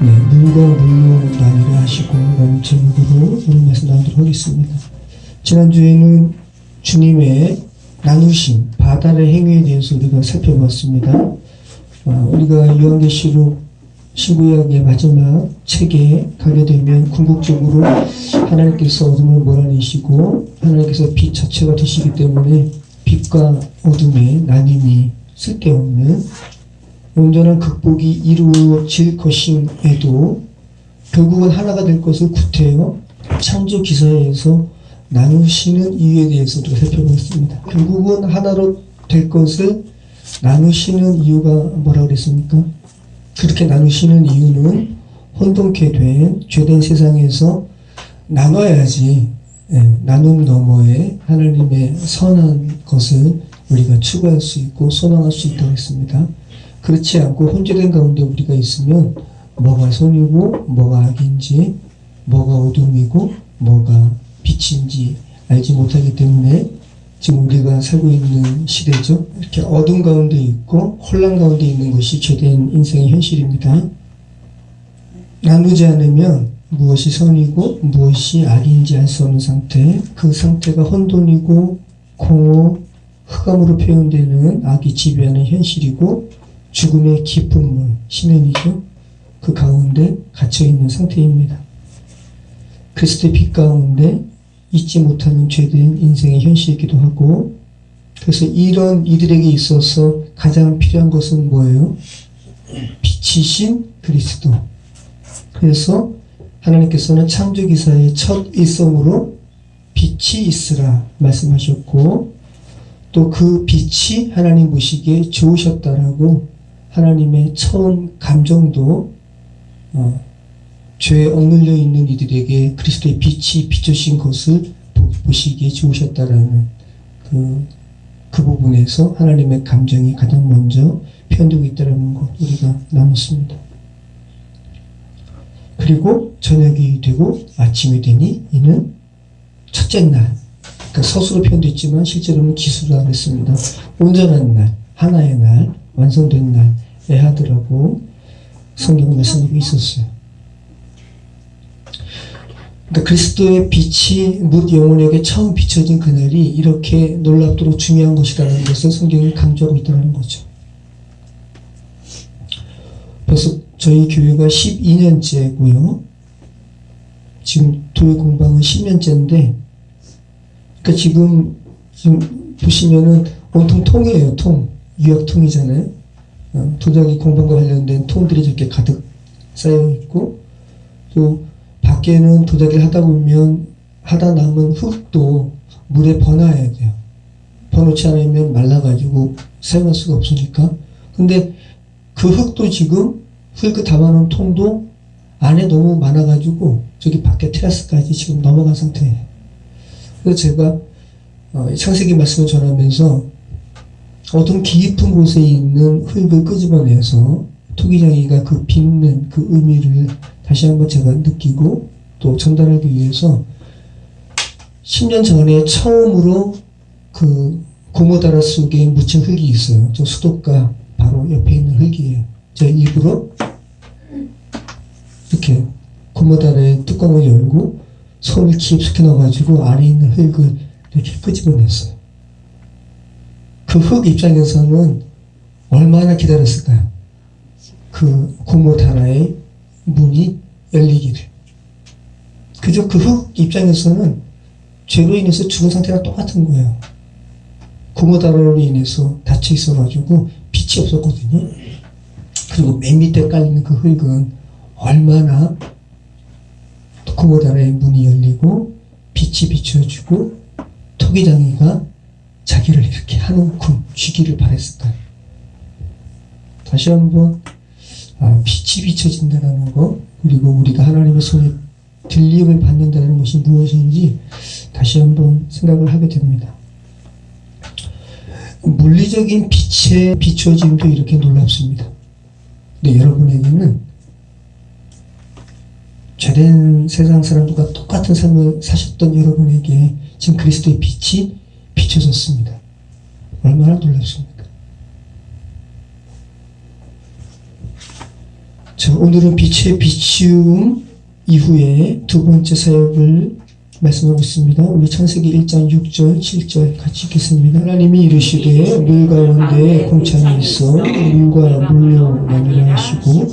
물과 물로 나뉘라 하시고 라는 제목으로 오늘 말씀 나누도록 하겠습니다. 지난주에는 주님의 나누심, 바다의 행위에 대해서 우리가 살펴봤습니다. 우리가 요한계시록 신구약의 마지막 책에 가게 되면 궁극적으로 하나님께서 어둠을 몰아내시고 하나님께서 빛 자체가 되시기 때문에 빛과 어둠의 나눔이 쓸데없는 온전한 극복이 이루어질 것임에도 결국은 하나가 될 것을 구태여 창조 기사에서 나누시는 이유에 대해서 우리가 살펴보겠습니다. 결국은 하나로 될 것을 나누시는 이유가 뭐라고 그랬습니까? 그렇게 나누시는 이유는 혼돈케 된 죄된 세상에서 나눠야지 나눔 너머에 하나님의 선한 것을 우리가 추구할 수 있고 소망할 수 있다고 했습니다. 그렇지 않고 혼재된 가운데 우리가 있으면 뭐가 선이고 뭐가 악인지, 뭐가 어둠이고 뭐가 빛인지 알지 못하기 때문에 지금 우리가 살고 있는 시대죠. 이렇게 어둠 가운데 있고 혼란 가운데 있는 것이 죄된 인생의 현실입니다. 나누지 않으면 무엇이 선이고 무엇이 악인지 알 수 없는 상태, 그 상태가 혼돈이고 공허, 흑암으로 표현되는 악이 지배하는 현실이고 죽음의 깊은 물, 심연이죠. 그 가운데 갇혀있는 상태입니다. 그리스도의 빛 가운데 잊지 못하는 죄된 인생의 현실이기도 하고, 그래서 이런 이들에게 있어서 가장 필요한 것은 뭐예요? 빛이신 그리스도. 그래서 하나님께서는 창조기사의 첫 일성으로 빛이 있으라 말씀하셨고, 또 그 빛이 하나님 보시기에 좋으셨다라고 하나님의 처음 감정도 죄에 억눌려 있는 이들에게 그리스도의 빛이 비춰진 것을 보시기에 좋으셨다라는 그 부분에서 하나님의 감정이 가장 먼저 표현되고 있다는 것 우리가 나눴습니다. 그리고 저녁이 되고 아침이 되니 이는 첫째 날, 그러니까 서술로 표현됐지만 실제로는 기술이라고 했습니다. 온전한 날, 하나의 날, 완성된 날, 에하드라고 성경 말씀이 있었어요. 그러니까 그리스도의 빛이 뭇 영혼에게 처음 비춰진 그날이 이렇게 놀랍도록 중요한 것이라는 것을 성경이 강조하고 있다는 거죠. 벌써 저희 교회가 12년째고요. 지금 교회 공방은 10년째인데, 그러니까 지금 보시면은 온통 통이에요. 유약통이잖아요. 도자기 공방과 관련된 통들이 저렇게 가득 쌓여 있고, 또 밖에는 도자기를 하다 보면 하다 남은 흙도 물에 버놔야 돼요. 버놓지 않으면 말라가지고 사용할 수가 없으니까. 근데 그 흙도 지금 흙을 담아놓은 통도 안에 너무 많아가지고 저기 밖에 테라스까지 지금 넘어간 상태예요. 그래서 제가 창세기 말씀을 전하면서 어둠 깊은 곳에 있는 흙을 끄집어내서 토기장이가 그 빚는 그 의미를 다시 한번 제가 느끼고 또 전달하기 위해서 10년 전에 처음으로 그 고무다라 속에 묻힌 흙이 있어요. 저 수도가 바로 옆에 있는 흙이에요. 제가 일부러 이렇게 고무다라의 뚜껑을 열고 손을 깊숙이 넣어가지고 안에 있는 흙을 이렇게 끄집어냈어요. 그 흙 입장에서는 얼마나 기다렸을까요? 그 고무다라의 문이 열리기를. 그저 그 흙 입장에서는 죄로 인해서 죽은 상태랑 똑같은 거예요. 고무다라로 인해서 닫혀 있어가지고 빛이 없었거든요. 그리고 맨 밑에 깔리는 그 흙은 얼마나 고무다라의 문이 열리고 빛이 비춰지고 토기장이가 자기를 이렇게 한 움큼 쉬기를 바랬을까요? 다시 한번 빛이 비춰진다는 것, 그리고 우리가 하나님의 손에 들림을 받는다는 것이 무엇인지 다시 한번 생각을 하게 됩니다. 물리적인 빛의 비춰짐도 이렇게 놀랍습니다. 근데 여러분에게는 죄된 세상 사람들과 똑같은 삶을 사셨던 여러분에게 지금 그리스도의 빛이 비춰졌습니다. 얼마나 놀랍습니까? 저 오늘은 빛의 비치움 이후에 두 번째 사역을 말씀하고 있습니다. 우리 창세기 1장 6절 7절 같이 읽겠습니다. 하나님이 이르시되 물 가운데 궁창이 있어 물과 물로 나누라 하시고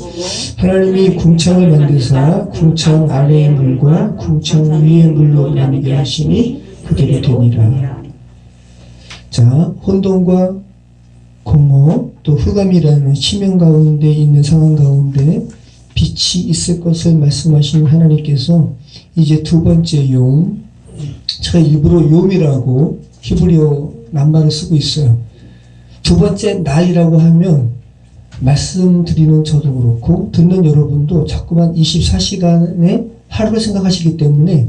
하나님이 궁창을 만드사 궁창 아래의 물과 궁창 위의 물로 나누게 하시니 그대로 되니라. 자, 혼돈과 공허 또 흑암이라는 치명 가운데 있는 상황 가운데 빛이 있을 것을 말씀하신 하나님께서 이제 두 번째 용, 제가 일부러 용이라고 히브리어 낱말을 쓰고 있어요. 두 번째 날이라고 하면 말씀드리는 저도 그렇고 듣는 여러분도 자꾸만 24시간의 하루를 생각하시기 때문에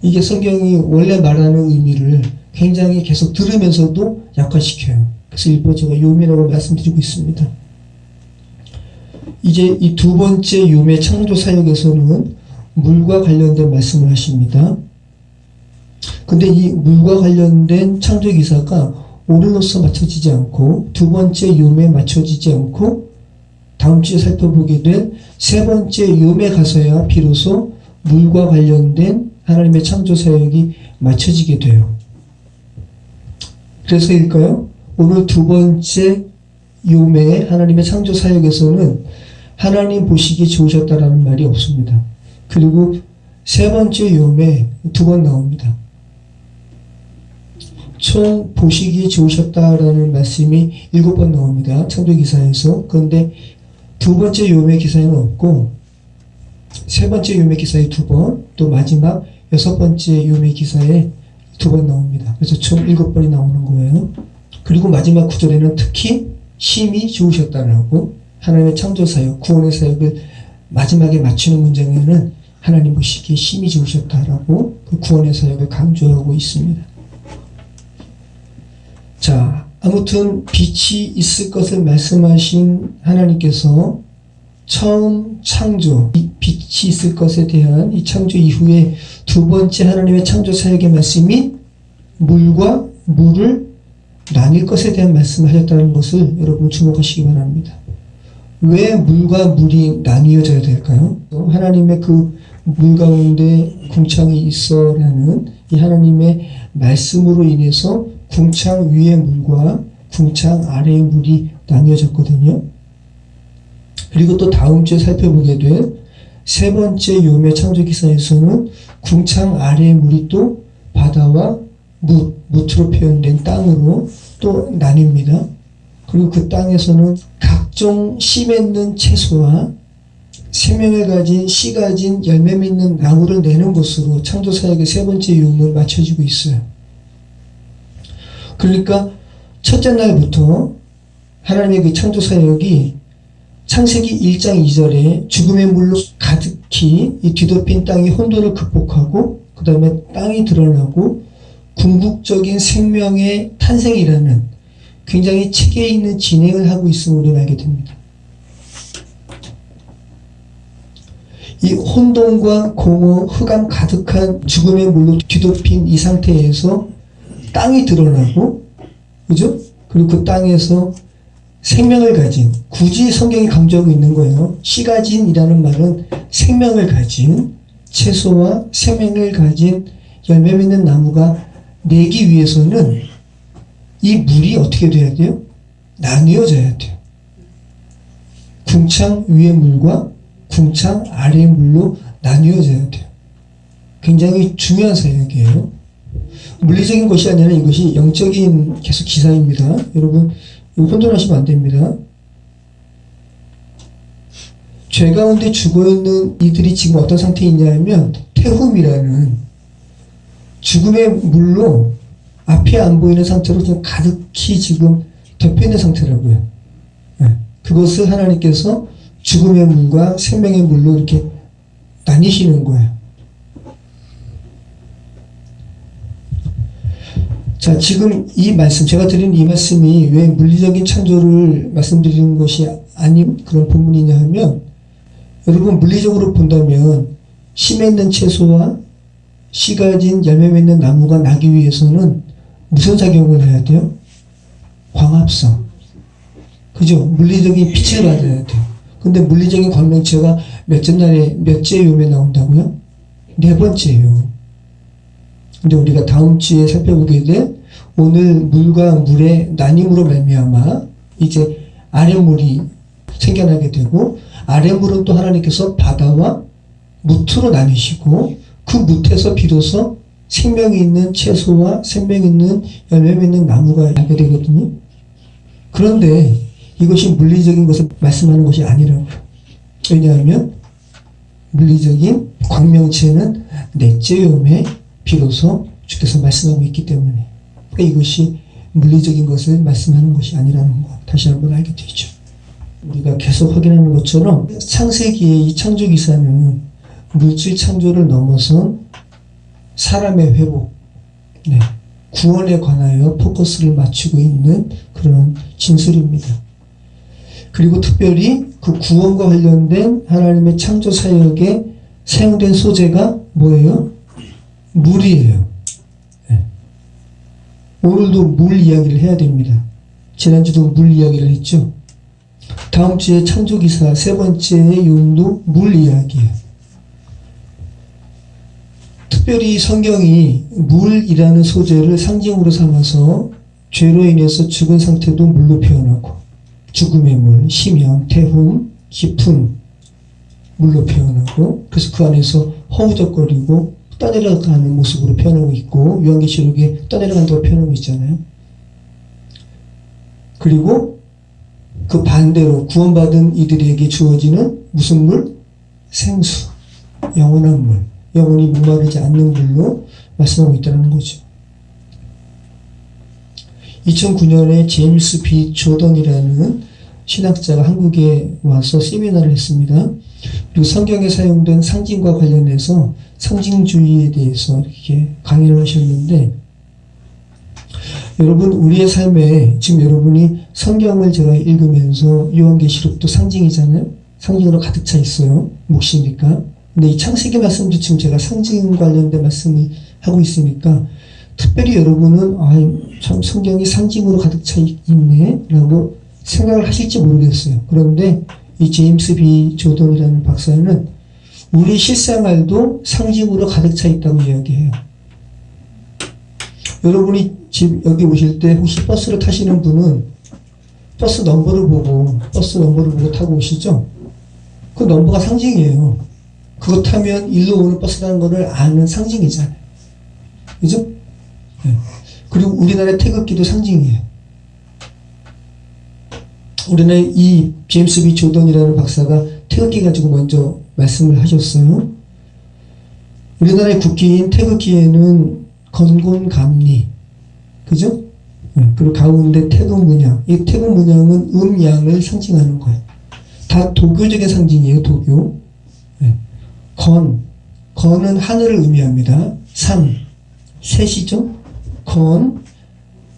이게 성경이 원래 말하는 의미를 굉장히 계속 들으면서도 약화시켜요. 그래서 일부러 제가 용이라고 말씀드리고 있습니다. 이제 이 두 번째 욤의 창조 사역에서는 물과 관련된 말씀을 하십니다. 근데 이 물과 관련된 창조 기사가 오늘로서 맞춰지지 않고 두 번째 욤에 맞춰지지 않고 다음 주에 살펴보게 될 세 번째 욤에 가서야 비로소 물과 관련된 하나님의 창조 사역이 맞춰지게 돼요. 그래서일까요? 오늘 두 번째 욤의 하나님의 창조 사역에서는 하나님 보시기에 좋으셨다라는 말이 없습니다. 그리고 세 번째 욤에 두 번 나옵니다. 총 보시기에 좋으셨다라는 말씀이 7번 나옵니다. 창조기사에서. 그런데 두 번째 욤의 기사에는 없고 세 번째 욤의 기사에 2번, 또 마지막 6번째 욤의 기사에 2번 나옵니다. 그래서 총 7번이 나오는 거예요. 그리고 마지막 구절에는 특히 심히 좋으셨다라고 하나님의 창조사역, 구원의 사역을 마지막에 맞추는 문장에는 하나님 보시기에 심히 좋으셨다라고 그 구원의 사역을 강조하고 있습니다. 자, 아무튼 빛이 있을 것을 말씀하신 하나님께서 처음 창조, 이 빛이 있을 것에 대한 이 창조 이후에 두 번째 하나님의 창조 사역의 말씀이 물과 물을 나뉠 것에 대한 말씀을 하셨다는 것을 여러분 주목하시기 바랍니다. 왜 물과 물이 나뉘어져야 될까요? 하나님의 그 물 가운데 궁창이 있어라는 이 하나님의 말씀으로 인해서 궁창 위의 물과 궁창 아래의 물이 나뉘어졌거든요. 그리고 또 다음 주에 살펴보게 될 세 번째 욤의 창조기사에서는 궁창 아래의 물이 또 바다와 뭇으로 표현된 땅으로 또 나뉩니다. 그리고 그 땅에서는 각종 씨 맺는 채소와 생명을 가진 씨 가진 열매 맺는 나무를 내는 것으로 창조사역의 세 번째 욤을 맞춰지고 있어요. 그러니까 첫째 날부터 하나님의 그 창조사역이 창세기 1장 2절에 죽음의 물로 가득히 이 뒤덮인 땅이 혼돈을 극복하고 그 다음에 땅이 드러나고 궁극적인 생명의 탄생이라는 굉장히 체계 있는 진행을 하고 있음을 우리는 알게 됩니다. 이 혼돈과 공허, 흑암 가득한 죽음의 물로 뒤덮인 이 상태에서 땅이 드러나고, 그죠? 그리고 그 땅에서 생명을 가진, 굳이 성경이 강조하고 있는 거예요. 씨가진이라는 말은 생명을 가진 채소와 생명을 가진 열매 맺는 나무가 내기 위해서는 이 물이 어떻게 돼야 돼요? 나뉘어져야 돼요. 궁창 위의 물과 궁창 아래의 물로 나뉘어져야 돼요. 굉장히 중요한 사역이에요. 물리적인 것이 아니라 이것이 영적인 계속 기사입니다. 여러분 혼돈하시면 안 됩니다. 죄 가운데 죽어있는 이들이 지금 어떤 상태에 있냐면 태움이라는 죽음의 물로 앞이 안 보이는 상태로 좀 가득히 지금 덮여있는 상태라고요. 네. 그것을 하나님께서 죽음의 물과 생명의 물로 이렇게 나뉘시는 거예요. 자, 지금 이 말씀, 제가 드린 이 말씀이 왜 물리적인 창조를 말씀드리는 것이 아닌 그런 본문이냐 하면, 여러분 물리적으로 본다면 씨 맺는 채소와 씨 가진 열매 맺는 나무가 나기 위해서는 무슨 작용을 해야 돼요? 광합성. 그죠? 물리적인 빛을 받아야 돼요. 근데 물리적인 광명체가 몇째 요음에 나온다고요? 네 번째요. 근데 우리가 다음 주에 살펴보게 될 오늘 물과 물의 나님으로 말미암아 이제 아랫물이 생겨나게 되고, 아랫물은 또 하나님께서 바다와 무트로 나누시고, 그 무트에서 비로소 생명이 있는 채소와 생명이 있는 열매 맺는 나무가 나게 되거든요. 그런데 이것이 물리적인 것을 말씀하는 것이 아니라고요. 왜냐하면 물리적인 광명체는 넷째 요음에 비로소 주께서 말씀하고 있기 때문에, 그러니까 이것이 물리적인 것을 말씀하는 것이 아니라는 것 다시 한번 알게 되죠. 우리가 계속 확인하는 것처럼 창세기의 이 창조기사는 물질 창조를 넘어선 사람의 회복, 구원에 관하여 포커스를 맞추고 있는 그런 진술입니다. 그리고 특별히 그 구원과 관련된 하나님의 창조 사역에 사용된 소재가 뭐예요? 물이에요. 오늘도 물 이야기를 해야 됩니다. 지난주도 물 이야기를 했죠. 다음 주에 창조기사 세 번째의 요음도 물 이야기예요. 특별히 성경이 물이라는 소재를 상징으로 삼아서 죄로 인해서 죽은 상태도 물로 표현하고, 죽음의 물, 심연, 태움, 깊은 물로 표현하고, 그래서 그 안에서 허우적거리고 떠내려가는 모습으로 표현하고 있고, 요한계시록에 떠내려간다고 표현하고 있잖아요. 그리고 그 반대로 구원받은 이들에게 주어지는 무슨 물? 생수, 영원한 물, 영원히 목마르지 않는 물로 말씀하고 있다는 거죠. 2009년에 제임스 B 조던이라는 신학자가 한국에 와서 세미나를 했습니다. 그리고 성경에 사용된 상징과 관련해서 상징주의에 대해서 이렇게 강의를 하셨는데, 여러분, 우리의 삶에 지금 여러분이 성경을 제가 읽으면서 요한계시록도 상징이잖아요. 상징으로 가득 차 있어요. 몫이니까. 근데 이 창세기 말씀도 지금 제가 상징 관련된 말씀을 하고 있으니까, 특별히 여러분은 참 성경이 상징으로 가득 차 있네 라고 생각을 하실지 모르겠어요. 그런데 이 제임스 B 조던이라는 박사는 우리 실생활도 상징으로 가득 차 있다고 이야기해요. 여러분이 집 여기 오실 때 혹시 버스를 타시는 분은 버스 넘버를 보고 타고 오시죠? 그 넘버가 상징이에요. 그거 타면 일로 오는 버스라는 거를 아는 상징이잖아요. 그죠? 네. 그리고 우리나라의 태극기도 상징이에요. 우리나라 이 제임스 B 조던이라는 박사가 태극기 가지고 먼저 말씀을 하셨어요. 우리나라의 국기인 태극기에는 건곤감리, 그죠? 네. 그리고 가운데 태극 문양. 이 태극 문양은 음양을 상징하는 거예요. 다 도교적인 상징이에요. 도교. 네. 건은 하늘을 의미합니다. 산, 셋이죠? 건,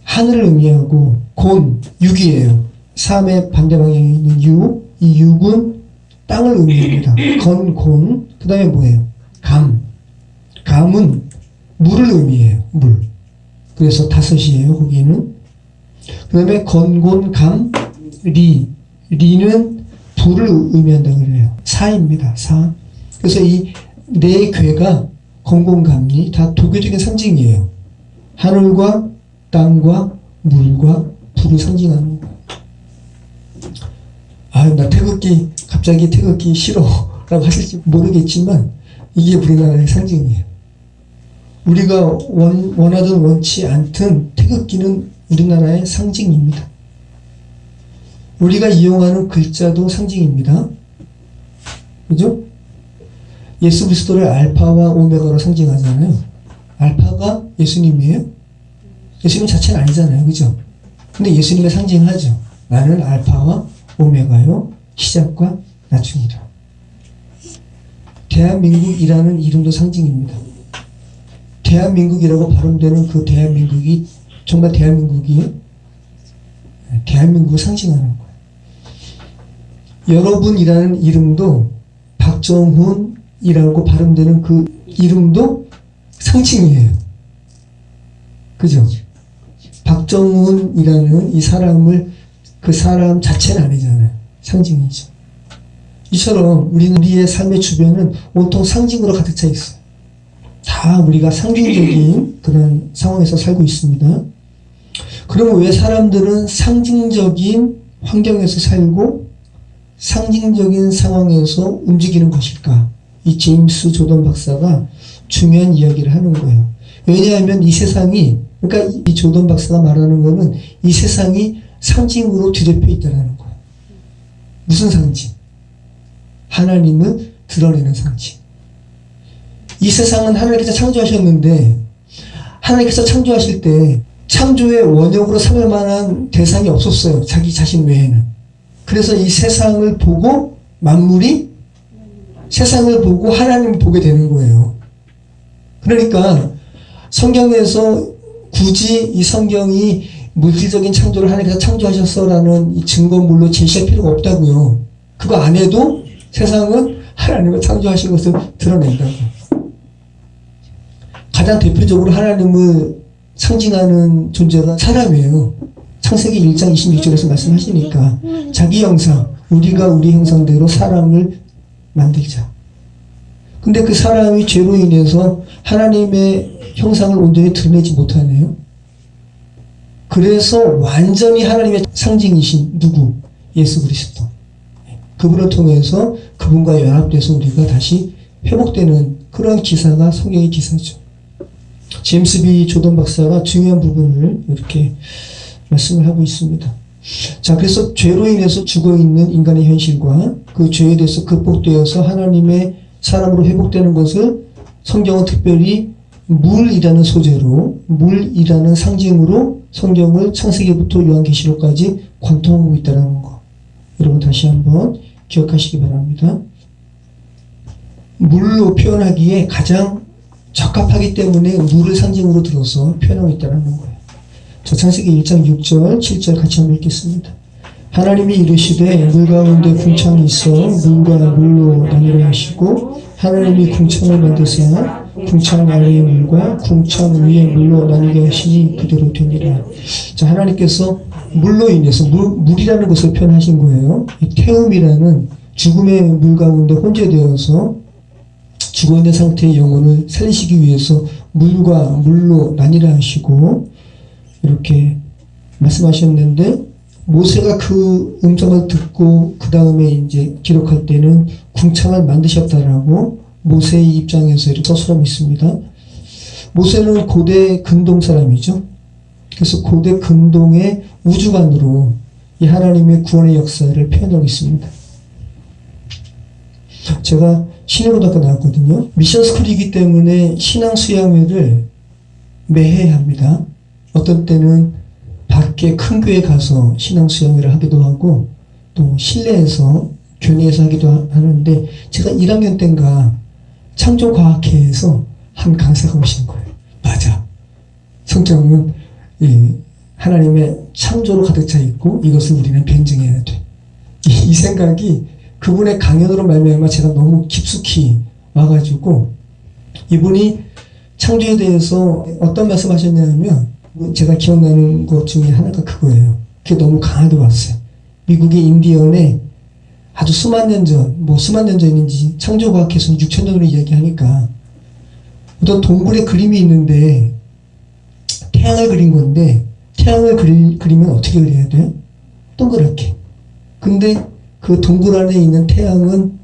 하늘을 의미하고, 곤, 육이에요. 삼의 반대 방향에 있는 육, 이 육은 땅을 의미합니다. 건, 곤, 그 다음에 뭐예요? 감은 물을 의미해요. 물. 그래서 다섯이에요. 거기는. 그 다음에 건, 곤, 감, 리는 불을 의미한다고 그래요. 사입니다. 사. 그래서 이 네 괴가 건곤감리 다 도교적인 상징이에요. 하늘과 땅과 물과 불을 상징하는 거예요. 나 갑자기 태극기 싫어 라고 하실지 모르겠지만 이게 우리나라의 상징이에요. 우리가 원하든 원치 않든 태극기는 우리나라의 상징입니다. 우리가 이용하는 글자도 상징입니다. 그죠? 예수 그리스도를 알파와 오메가로 상징하잖아요. 알파가 예수님이에요? 예수님 자체는 아니잖아요. 그죠? 근데 예수님을 상징하죠. 나는 알파와 오메가요. 시작과 나중이다. 대한민국이라는 이름도 상징입니다. 대한민국이라고 발음되는 그 대한민국이 정말 대한민국이에요? 대한민국을 상징하는 거예요. 여러분이라는 이름도 박정훈이라고 발음되는 그 이름도 상징이에요. 그죠? 박정훈이라는 이 사람을 그 사람 자체는 아니잖아요. 상징이죠. 이처럼 우리의 삶의 주변은 온통 상징으로 가득 차 있어요. 다 우리가 상징적인 그런 상황에서 살고 있습니다. 그러면 왜 사람들은 상징적인 환경에서 살고 상징적인 상황에서 움직이는 것일까? 이 제임스 조던 박사가 중요한 이야기를 하는 거예요. 왜냐하면 이 세상이, 그러니까 이 조던 박사가 말하는 거는 이 세상이 상징으로 뒤덮여 있다는 거예요. 무슨 상징? 하나님을 드러내는 상징. 이 세상은 하나님께서 창조하셨는데 하나님께서 창조하실 때 창조의 원형으로 삼을 만한 대상이 없었어요. 자기 자신 외에는. 그래서 이 세상을 보고 만물이 세상을 보고 하나님을 보게 되는 거예요. 그러니까 성경에서 굳이 이 성경이 물질적인 창조를 하나님께서 창조하셨어라는 이 증거물로 제시할 필요가 없다고요. 그거 안 해도 세상은 하나님을 창조하신 것을 드러낸다고. 가장 대표적으로 하나님을 상징하는 존재가 사람이에요. 창세기 1장 26절에서 말씀하시니까 자기 형상, 우리가 우리 형상대로 사람을 만들자. 근데 그 사람이 죄로 인해서 하나님의 형상을 온전히 드러내지 못하네요. 그래서 완전히 하나님의 상징이신 누구? 예수 그리스도. 그분을 통해서 그분과 연합돼서 우리가 다시 회복되는 그런 기사가 성경의 기사죠. 제임스 B 조던 박사가 중요한 부분을 이렇게 말씀을 하고 있습니다. 자, 그래서 죄로 인해서 죽어있는 인간의 현실과 그 죄에 대해서 극복되어서 하나님의 사람으로 회복되는 것을 성경은 특별히 물이라는 소재로, 물이라는 상징으로 성경을 창세기부터 요한계시록까지 관통하고 있다는 거. 여러분 다시 한번 기억하시기 바랍니다. 물로 표현하기에 가장 적합하기 때문에 물을 상징으로 들어서 표현하고 있다는 거예요. 저 창세기 1장 6절, 7절 같이 한번 읽겠습니다. 하나님이 이르시되 물 가운데 궁창이 있어 물과 물로 나뉘라 하시고 하나님이 궁창을 만드사 궁창 아래의 물과 궁창 위의 물로 나뉘게 하시니 그대로 되니라. 자, 하나님께서 물로 인해서 물이라는 것을 표현하신 거예요. 이 태움이라는 죽음의 물 가운데 혼재되어서 죽어있는 상태의 영혼을 살리시기 위해서 물과 물로 나뉘라 하시고 이렇게 말씀하셨는데 모세가 그 음성을 듣고 그 다음에 이제 기록할 때는 궁창을 만드셨다라고 모세의 입장에서 이렇게 서술하고 있습니다. 모세는 고대 근동 사람이죠. 그래서 고대 근동의 우주관으로 이 하나님의 구원의 역사를 표현하고 있습니다. 제가 신해고등학교 나왔거든요. 미션 스쿨이기 때문에 신앙 수양회를 매해 합니다. 어떤 때는 밖에 큰 교회 가서 신앙 수양회를 하기도 하고 또 실내에서 교내에서 하기도 하는데 제가 1학년 때인가 창조과학회에서 한 강사가 오신 거예요. 맞아. 성경은 하나님의 창조로 가득 차 있고 이것을 우리는 변증해야 돼. 이 생각이 그분의 강연으로 말미암아 제가 너무 깊숙이 와가지고 이분이 창조에 대해서 어떤 말씀 하셨냐면 제가 기억나는 것 중에 하나가 그거예요. 그게 너무 강하게 왔어요. 미국의 인디언에 아주 수만 년 전, 수만 년 전인지 창조과학에서는 6천 년으로 이야기하니까 어떤 동굴에 그림이 있는데 태양을 그린 건데 태양을 그리면 어떻게 그려야 돼요? 동그랗게. 근데 그 동굴 안에 있는 태양은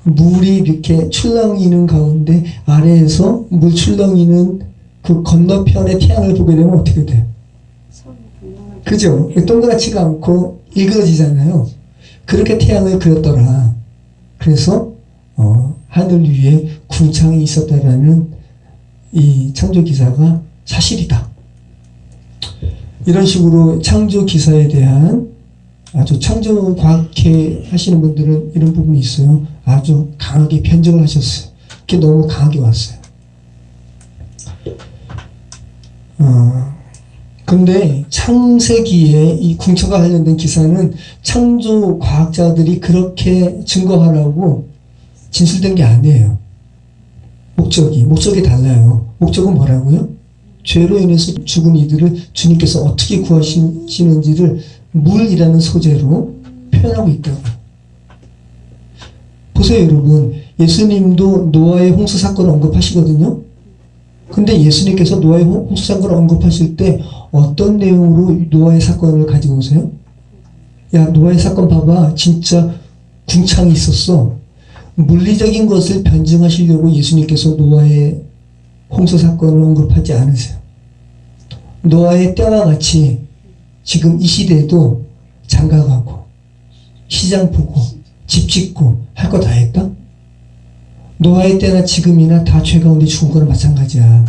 물이 이렇게 출렁이는 가운데 아래에서 물 출렁이는 그 건너편의 태양을 보게 되면 어떻게 돼요? 그죠? 동그랗지가 않고 일그러지잖아요. 그렇게 태양을 그렸더라. 그래서 하늘 위에 궁창이 있었다라는 이 창조 기사가 사실이다. 이런 식으로 창조 기사에 대한 아주 창조 과학회 하시는 분들은 이런 부분이 있어요. 아주 강하게 변증을 하셨어요. 그게 너무 강하게 왔어요. 근데 창세기에 이 궁창과 관련된 기사는 창조 과학자들이 그렇게 증거하라고 진술된 게 아니에요. 목적이 달라요. 목적은 뭐라고요? 죄로 인해서 죽은 이들을 주님께서 어떻게 구하시는지를 물이라는 소재로 표현하고 있다고. 보세요, 여러분. 예수님도 노아의 홍수 사건을 언급하시거든요. 근데 예수님께서 노아의 홍수 사건을 언급하실 때 어떤 내용으로 노아의 사건을 가지고 오세요? 야, 노아의 사건 봐봐. 진짜 궁창이 있었어. 물리적인 것을 변증하시려고 예수님께서 노아의 홍수 사건을 언급하지 않으세요. 노아의 때와 같이 지금 이 시대에도 장가가고 시장 보고 집 짓고 할 거 다 했다? 노아의 때나 지금이나 다 죄 가운데 죽은 거랑 마찬가지야.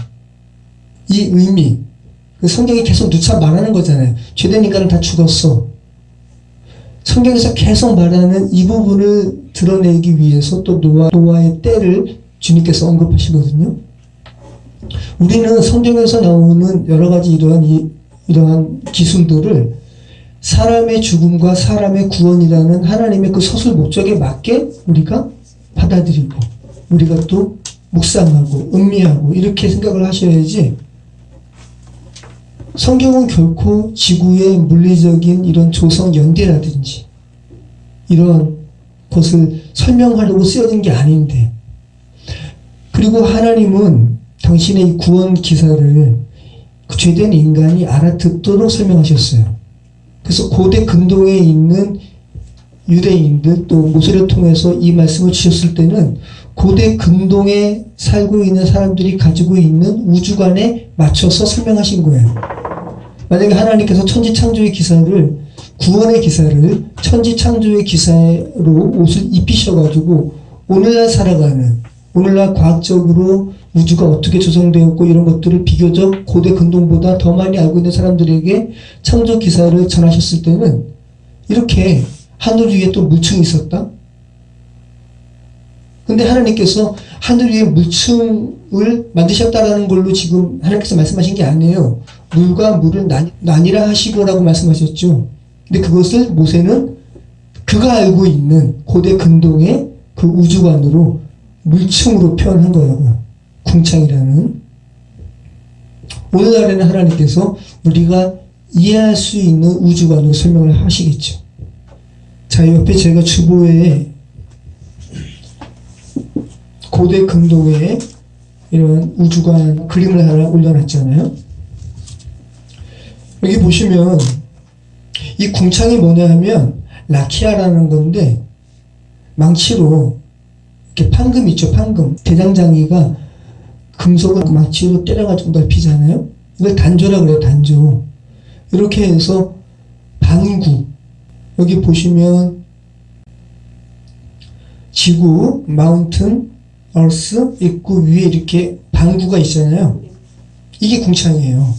이 의미, 그 성경이 계속 누차 말하는 거잖아요. 죄된 인간은 다 죽었어. 성경에서 계속 말하는 이 부분을 드러내기 위해서 또 노아의 때를 주님께서 언급하시거든요. 우리는 성경에서 나오는 여러 가지 이러한 기술들을 사람의 죽음과 사람의 구원이라는 하나님의 그 서술 목적에 맞게 우리가 받아들이고 우리가 또 묵상하고 음미하고 이렇게 생각을 하셔야지, 성경은 결코 지구의 물리적인 이런 조성 연대라든지 이런 것을 설명하려고 쓰여진 게 아닌데, 그리고 하나님은 당신의 이 구원 기사를 그 죄된 인간이 알아듣도록 설명하셨어요. 그래서 고대 근동에 있는 유대인들 또 모세를 통해서 이 말씀을 주셨을 때는 고대 근동에 살고 있는 사람들이 가지고 있는 우주관에 맞춰서 설명하신 거예요. 만약에 하나님께서 천지창조의 기사를, 구원의 기사를 천지창조의 기사로 옷을 입히셔가지고 오늘날 살아가는, 오늘날 과학적으로 우주가 어떻게 조성되었고 이런 것들을 비교적 고대 근동보다 더 많이 알고 있는 사람들에게 창조 기사를 전하셨을 때는 이렇게 하늘 위에 또 물층이 있었다? 근데 하나님께서 하늘 위에 물층을 만드셨다라는 걸로 지금 하나님께서 말씀하신 게 아니에요. 물과 물을 나뉘라 하시고라고 말씀하셨죠. 근데 그것을 모세는 그가 알고 있는 고대 근동의 그 우주관으로 물층으로 표현한 거예요. 궁창이라는. 오늘날에는 하나님께서 우리가 이해할 수 있는 우주관으로 설명을 하시겠죠. 자, 옆에 제가 주보에 고대 근동의 이런 우주관 그림을 하나 올려놨잖아요. 여기 보시면 이 궁창이 뭐냐 하면 라키아라는 건데, 망치로 이렇게 판금 있죠, 판금. 대장장이가 금속을 망치로 때려가지고 넓히잖아요. 이걸 단조라고 그래요, 단조. 이렇게 해서 반구. 여기 보시면 지구, 마운튼, 얼스 있고 위에 이렇게 반구가 있잖아요. 이게 궁창이에요.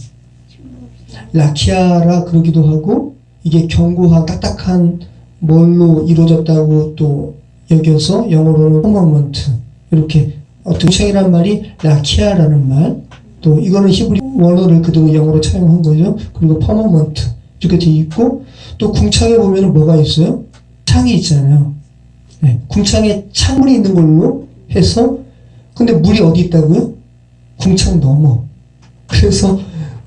라키아라 그러기도 하고, 이게 견고한 딱딱한 뭘로 이루어졌다고 또 여겨서 영어로는 퍼머먼트, 이렇게 궁창이라는 말이 라키아라는 말, 또 이거는 히브리 원어를 그대로 영어로 차용한 거죠. 그리고 퍼머먼트 이렇게 돼 있고, 또 궁창에 보면은 뭐가 있어요? 창이 있잖아요. 네, 궁창에 창문이 있는 걸로 해서, 근데 물이 어디 있다고요? 궁창 넘어. 그래서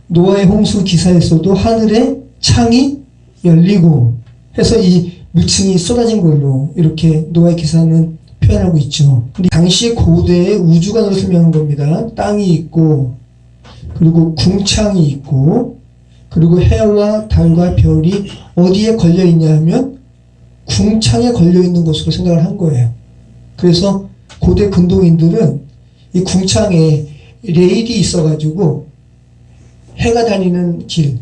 노아의 홍수 기사에서도 하늘에 창이 열리고 해서 이 물층이 쏟아진 걸로 이렇게 노아의 기사는 표현하고 있죠. 근데 당시 고대의 우주관으로 설명한 겁니다. 땅이 있고, 그리고 궁창이 있고, 그리고 해와 달과 별이 어디에 걸려 있냐 하면 궁창에 걸려 있는 것으로 생각을 한 거예요. 그래서 고대 근동인들은 이 궁창에 레일이 있어가지고 해가 다니는 길,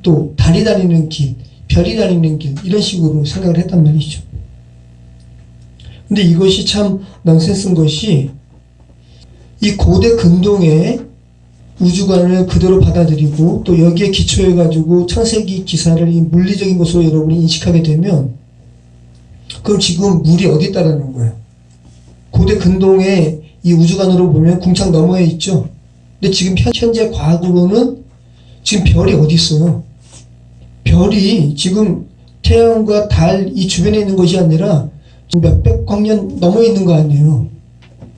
또 달이 다니는 길, 별이 다니는 길, 이런 식으로 생각을 했단 말이죠. 근데 이것이 참 넌센스인 것이, 이 고대 근동의 우주관을 그대로 받아들이고 또 여기에 기초해가지고 창세기 기사를 이 물리적인 것으로 여러분이 인식하게 되면, 그럼 지금 물이 어디 있다라는 거예요? 고대 근동의 이 우주관으로 보면 궁창 너머에 있죠. 근데 지금 현재 과학으로는 지금 별이 어디 있어요? 별이 지금 태양과 달 이 주변에 있는 것이 아니라 몇백 광년 넘어 있는 거 아니에요?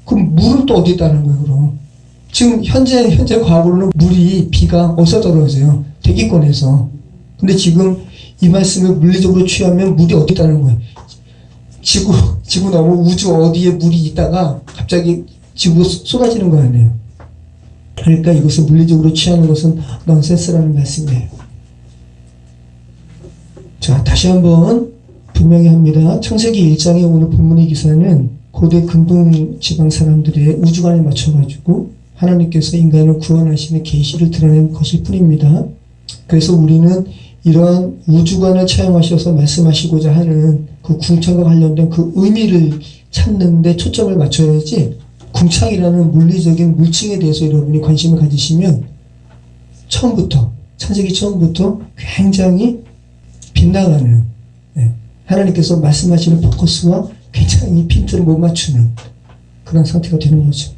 그럼 물은 또 어디 있다는 거예요, 그럼? 지금 현재 과학으로는 물이, 비가 어디서 떨어져요? 대기권에서. 근데 지금 이 말씀을 물리적으로 취하면 물이 어디 있다는 거예요? 지구 너머 우주 어디에 물이 있다가 갑자기 지구로 쏟아지는 거 아니에요. 그러니까 이것을 물리적으로 취하는 것은 넌센스라는 말씀이에요. 자, 다시 한번 분명히 합니다. 창세기 1장의 오늘 본문의 기사는 고대 근동 지방 사람들의 우주관에 맞춰가지고 하나님께서 인간을 구원하시는 계시를 드러낸 것일 뿐입니다. 그래서 우리는 이러한 우주관을 차용하셔서 말씀하시고자 하는 그 궁창과 관련된 그 의미를 찾는 데 초점을 맞춰야지, 궁창이라는 물리적인 물증에 대해서 여러분이 관심을 가지시면 처음부터, 창세기 처음부터 굉장히 빗나가는, 하나님께서 말씀하시는 포커스와 굉장히 핀트를 못 맞추는 그런 상태가 되는 거죠.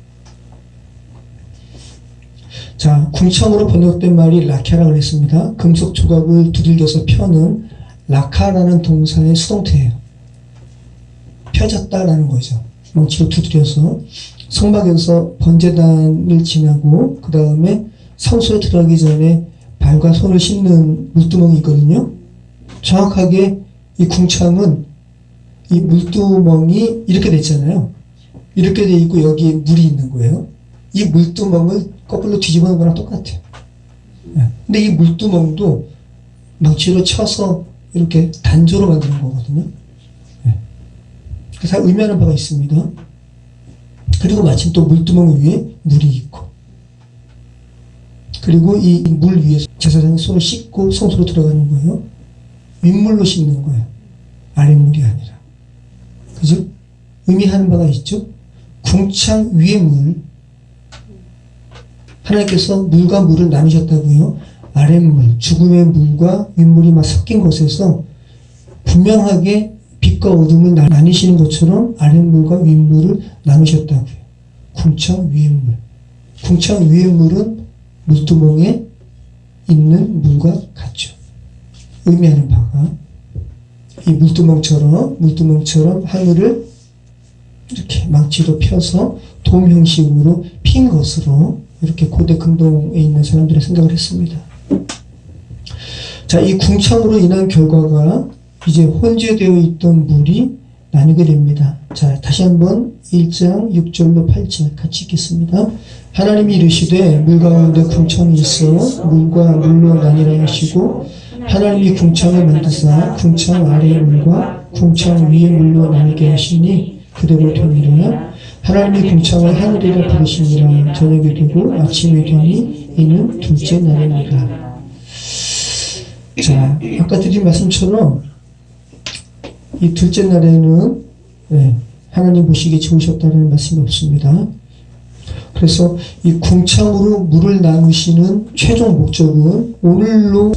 자, 궁창으로 번역된 말이 라캬라고 했습니다. 금속 조각을 두들겨서 펴는 라카라는 동사의 수동태예요. 펴졌다라는 거죠. 망치로 두드려서 성막에서 번제단을 지나고 그 다음에 성소에 들어가기 전에 발과 손을 씻는 물두멍이 있거든요. 정확하게 이 궁창은 이 물두멍이 이렇게 됐잖아요. 이렇게 돼 있고 여기에 물이 있는 거예요. 이 물두멍을 거꾸로 뒤집어 놓은 거랑 똑같아요. 근데 이 물두멍도 망치로 쳐서 이렇게 단조로 만드는 거거든요. 그래서 의미하는 바가 있습니다. 그리고 마침 또 물두멍 위에 물이 있고, 그리고 이 물 위에서 제사장이 손을 씻고 성소로 들어가는 거예요. 윗물로 씻는 거예요. 아랫물이 아니라. 그죠? 의미하는 바가 있죠? 궁창 위의 물. 하나님께서 물과 물을 나누셨다고요. 아랫물, 죽음의 물과 윗물이 막 섞인 곳에서 분명하게 빛과 어둠을 나누시는 것처럼 아랫물과 윗물을 나누셨다고요. 궁창 위의 물. 궁창 위의 물은 물두멍에 있는 물과 같죠. 의미하는 바가 이 물두멍처럼 하늘을 이렇게 망치로 펴서 돔 형식으로 핀 것으로 이렇게 고대 근동에 있는 사람들의 생각을 했습니다. 자, 이 궁창으로 인한 결과가 이제 혼재되어 있던 물이 나뉘게 됩니다. 자, 다시 한번 1장 6절로 8절 같이 읽겠습니다. 하나님이 이르시되 물 가운데 궁창이 있어 물과 물로 나뉘라 하시고, 하나님이 궁창을 만드사 궁창 아래의 물과 궁창 위의 물로 나뉘게 하시니 그대로 되니라. 하나님이 궁창을 하늘이라 부르시니라. 저녁이 되고 아침이 되니 이는 둘째 날이니라. 자, 아까 드린 말씀처럼 이 둘째 날에는 하나님 보시기에 좋으셨다는 말씀이 없습니다. 그래서 이 궁창으로 물을 나누시는 최종 목적은 오늘로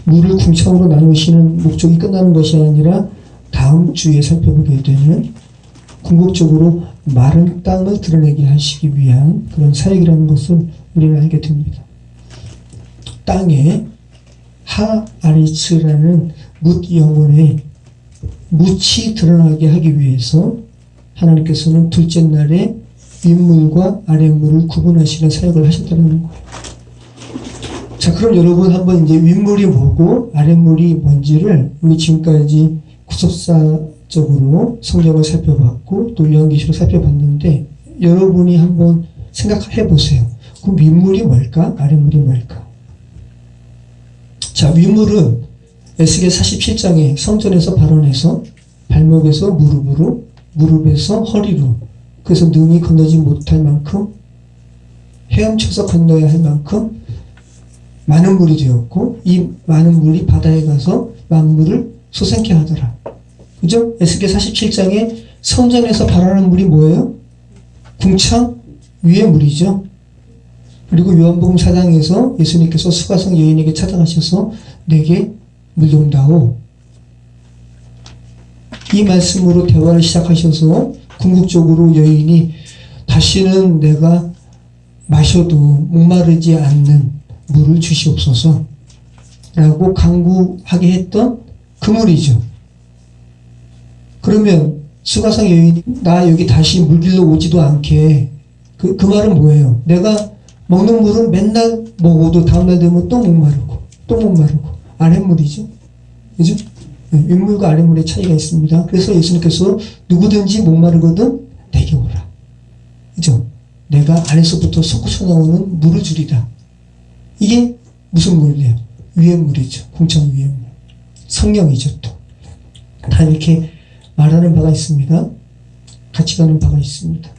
물을 궁창으로 나누시는 목적이 끝나는 것이 아니라 다음 주에 살펴보게 되는 궁극적으로 마른 땅을 드러내게 하시기 위한 그런 사역이라는 것을 우리는 알게 됩니다. 땅에 하아리츠라는 뭇 영혼의 묻이 드러나게 하기 위해서 하나님께서는 둘째 날에 윗물과 아랫물을 구분하시는 사역을 하셨다는 거예요. 자, 그럼 여러분 한번 이제 윗물이 뭐고 아랫물이 뭔지를 우리 지금까지 구속사적으로 성경을 살펴봤고 또 요한계시록 살펴봤는데, 여러분이 한번 생각해 보세요. 그럼 윗물이 뭘까? 아랫물이 뭘까? 자, 윗물은 에스겔 47장에 성전에서 발원해서 발목에서 무릎으로, 무릎에서 허리로, 그래서 능히 건너지 못할 만큼 헤엄쳐서 건너야 할 만큼 많은 물이 되었고, 이 많은 물이 바다에 가서 만물을 솟아나게 하더라. 그죠? 에스겔 47장에 성전에서 발원하는 물이 뭐예요? 궁창 위의 물이죠. 그리고 요한복음 4장에서 예수님께서 수가성 여인에게 찾아가셔서 내게 물 좀 다오. 이 말씀으로 대화를 시작하셔서 궁극적으로 여인이 다시는 내가 마셔도 목마르지 않는 물을 주시옵소서 라고 간구하게 했던 그 물이죠. 그러면 수가성 여인이 나 여기 다시 물길로 오지도 않게, 그 말은 뭐예요? 내가 먹는 물은 맨날 먹어도 다음날 되면 또 목마르고 또 목마르고 아랫물이죠. 그죠? 윗물과 아랫물의 차이가 있습니다. 그래서 예수님께서 누구든지 목마르거든 내게 오라. 그죠? 내가 안에서부터 솟구쳐 나오는 물을 주리라. 이게 무슨 물이에요? 위의 물이죠. 공창 위의 물. 성령이죠 또. 다 이렇게 말하는 바가 있습니다. 같이 가는 바가 있습니다.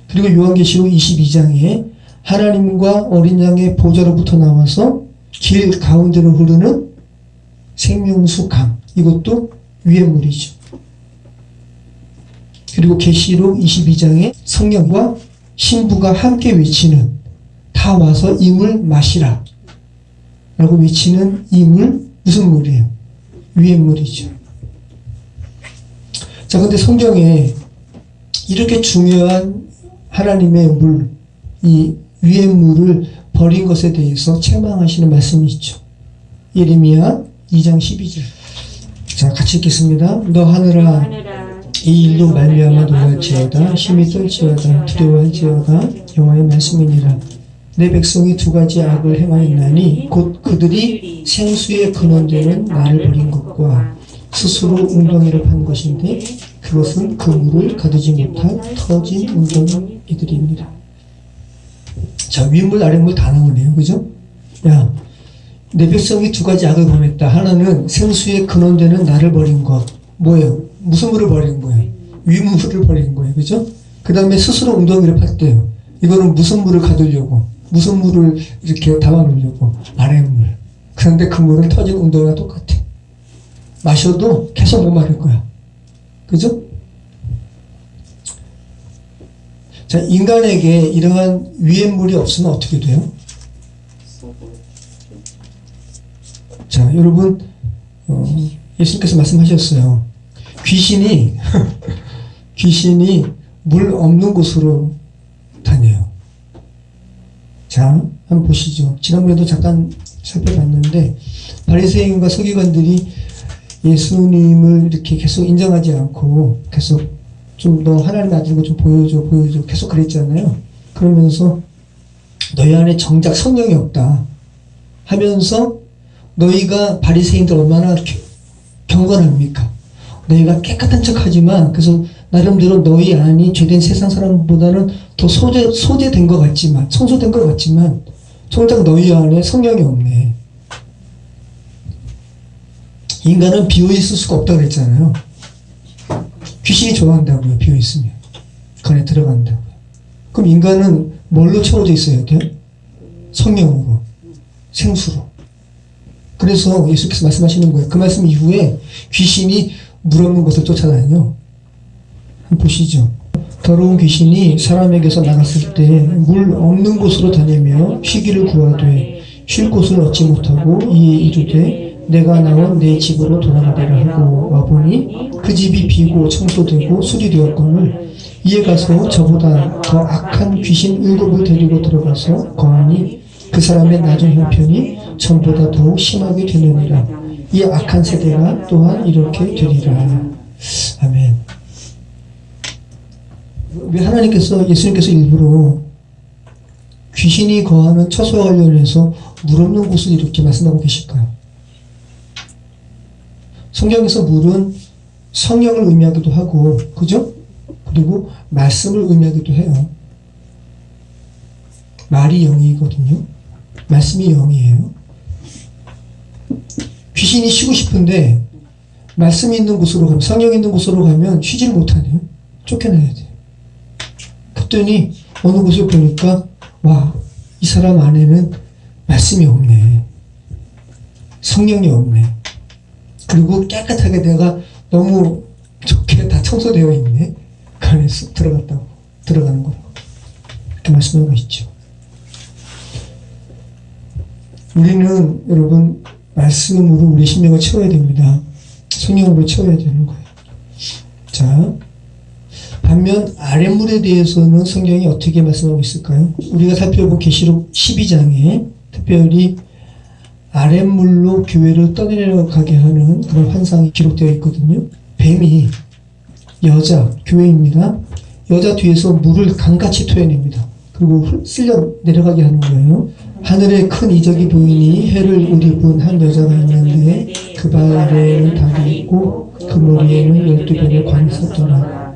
그리고 요한계시록 22장에 하나님과 어린 양의 보좌로부터 나와서 길 가운데로 흐르는 생명수 강. 이것도 위의 물이죠. 그리고 계시록 22장에 성령과 신부가 함께 외치는 다 와서 이 물 마시라 라고 외치는 이 물 무슨 물이에요? 위의 물이죠. 자, 근데 성경에 이렇게 중요한 하나님의 물, 이 위의 물을 버린 것에 대해서 책망하시는 말씀이 있죠. 예레미야 2장 12절. 자, 같이 읽겠습니다. 너 하늘아 이 일로 말미암아 놀랄지어다 심히 떨지어다 두려워할지어다 여호와의 말씀이니라. 내 백성이 두 가지 악을 행하였나니 곧 그들이 생수의 근원되는 나를 버린 것과 스스로 웅덩이를 판 것인데 그것은 그 물을 가두지 못한 터진 웅덩이들입니다. 자, 윗물 아랫물 다 나오네요. 그죠? 야, 내 백성이 두 가지 악을 범했다. 하나는 생수의 근원되는 나를 버린 것. 뭐예요? 무슨 물을 버린 거예요? 윗물을 버린 거예요. 그죠? 그 다음에 스스로 웅덩이를 팠대요. 이거는 무슨 물을 가두려고? 무슨 물을 이렇게 담아놓으려고? 아랫물. 그런데 그 물은 터진 웅덩이가 똑같아. 마셔도 계속 못 마를 거야. 그죠? 자, 인간에게 이러한 위의 물이 없으면 어떻게 돼요? 자, 여러분, 예수님께서 말씀하셨어요. 귀신이 물 없는 곳으로 다녀요. 자, 한번 보시죠. 지난번에도 잠깐 살펴봤는데, 바리새인과 서기관들이 예수님을 이렇게 계속 인정하지 않고, 계속 좀 너 하나님 아들인 거 좀 보여줘. 계속 그랬잖아요. 그러면서 너희 안에 정작 성령이 없다 하면서 너희가 바리새인들 얼마나 경건합니까? 너희가 깨끗한 척하지만 그래서 나름대로 너희 안이 죄된 세상 사람보다는 더 소재된 것 같지만 청소된 것 같지만 정작 너희 안에 성령이 없네. 인간은 비어있을 수가 없다고 그랬잖아요. 귀신이 좋아한다고요. 비어있으면 그 안에 들어간다고요. 그럼 인간은 뭘로 채워져 있어야 돼요? 성령으로, 생수로. 그래서 예수께서 말씀하시는 거예요. 그 말씀 이후에 귀신이 물 없는 곳을 쫓아다녀요. 한번 보시죠. 더러운 귀신이 사람에게서 나갔을 때 물 없는 곳으로 다니며 쉬기를 구하되 쉴 곳을 얻지 못하고 이에 이르되 내가 나온 내 집으로 돌아가리라 하고 와보니 그 집이 비고 청소되고 수리되었거늘 이에 가서 저보다 더 악한 귀신 7을 데리고 들어가서 거하니 그 사람의 나중 형편이 전보다 더욱 심하게 되느니라. 이 악한 세대가 또한 이렇게 되리라. 아멘. 왜 하나님께서 예수님께서 일부러 귀신이 거하는 처소와 관련해서 물 없는 곳을 이렇게 말씀하고 계실까요? 성경에서 물은 성령을 의미하기도 하고, 그죠? 그리고 말씀을 의미하기도 해요. 말이 영이거든요. 말씀이 영이에요. 귀신이 쉬고 싶은데 말씀이 있는 곳으로 가면, 성령이 있는 곳으로 가면 쉬지를 못하네요. 쫓겨나야 돼요. 그랬더니 어느 곳을 보니까 와, 이 사람 안에는 말씀이 없네. 성령이 없네. 그리고 깨끗하게 내가 너무 좋게 다 청소되어 있네. 그 안에 쑥 들어가는 거라고. 이렇게 말씀하고 있죠. 우리는 여러분 말씀으로 우리 심령을 채워야 됩니다. 성령으로 채워야 되는 거예요. 자, 반면 아랫물에 대해서는 성경이 어떻게 말씀하고 있을까요? 우리가 살펴본 계시록 12장에 특별히 아랫물로 교회를 떠내려가게 하는 그런 환상이 기록되어 있거든요. 뱀이 여자, 교회입니다. 여자 뒤에서 물을 강같이 토해냅니다. 그리고 쓸려 내려가게 하는 거예요. 하늘에 큰 이적이 보이니 해를 옷 입은 한 여자가 있는데 그 발에는 달이 있고 그 머리에는 12별의 관이 있었더라.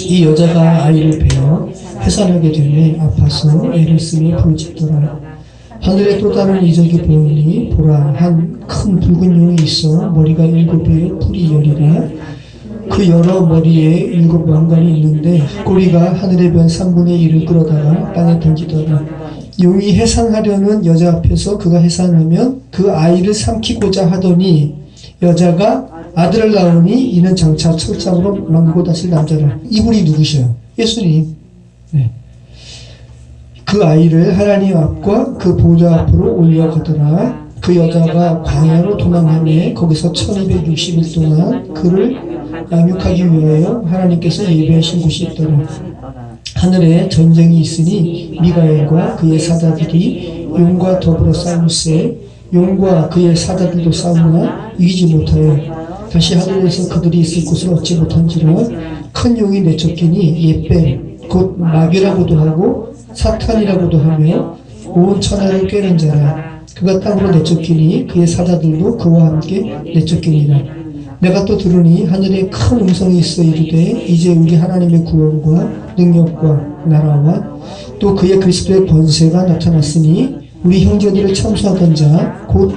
이 여자가 아이를 베어 해산하게 되매 아파서 애를 쓰며 부르짖더라. 하늘에 또 다른 이적이 보이니 보라 한 큰 붉은 용이 있어 머리가 7에 뿔이 10이라. 그 여러 머리에 7 왕관이 있는데 꼬리가 하늘의 별 3분의 1을 끌어다가 땅에 던지더라. 용이 해산하려는 여자 앞에서 그가 해산하면 그 아이를 삼키고자 하더니 여자가 아들을 낳으니 이는 장차 철장으로 만고 다실 남자라. 이분이 누구셔요? 예수님. 네. 그 아이를 하나님 앞과 그 보좌 앞으로 올려가더라. 그 여자가 광야로 도망하며 거기서 1260일 동안 그를 양육하기 위하여 하나님께서 예배하신 곳이 있더라. 하늘에 전쟁이 있으니 미가엘과 그의 사자들이 용과 더불어 싸울세 용과 그의 사자들도 싸우나 이기지 못하여 다시 하늘에서 그들이 있을 곳을 얻지 못한지라. 큰 용이 내쫓기니 옛뱀 곧 마귀라고도 하고 사탄이라고도 하며 온 천하를 꿰는 자라. 그가 땅으로 내쫓기니 그의 사자들도 그와 함께 내쫓기니라. 내가 또 들으니 하늘에 큰 음성이 있어 이르되 이제 우리 하나님의 구원과 능력과 나라와 또 그의 그리스도의 권세가 나타났으니 우리 형제들을 참수하던 자 곧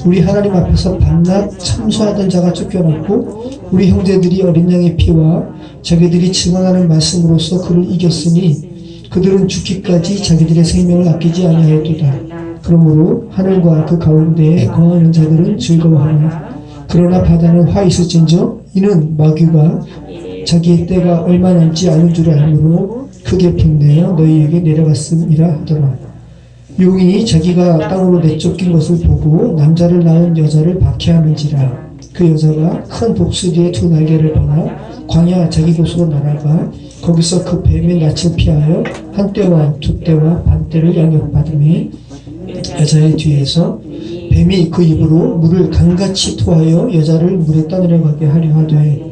우리 하나님 앞에서 밤낮 참수하던 자가 쫓겨났고 우리 형제들이 어린 양의 피와 자기들이 증언하는 말씀으로써 그를 이겼으니 그들은 죽기까지 자기들의 생명을 아끼지 아니하였도다. 그러므로 하늘과 그 가운데에 거하는 자들은 즐거워하나 그러나 바다는 화 있을진저 이는 마귀가 자기의 때가 얼마 남지 않은 줄 알므로 크게 분내어 너희에게 내려갔음이라 하더라. 용이 자기가 땅으로 내쫓긴 것을 보고 남자를 낳은 여자를 박해하는지라. 그 여자가 큰 독수리의 2 날개를 받아 광야 자기 곳으로 날아가 거기서 그 뱀의 낯을 피하여 한 떼와 2 떼와 반 떼를 양육받으며 여자의 뒤에서 뱀이 그 입으로 물을 강같이 토하여 여자를 물에 떠내려가게 하려 하되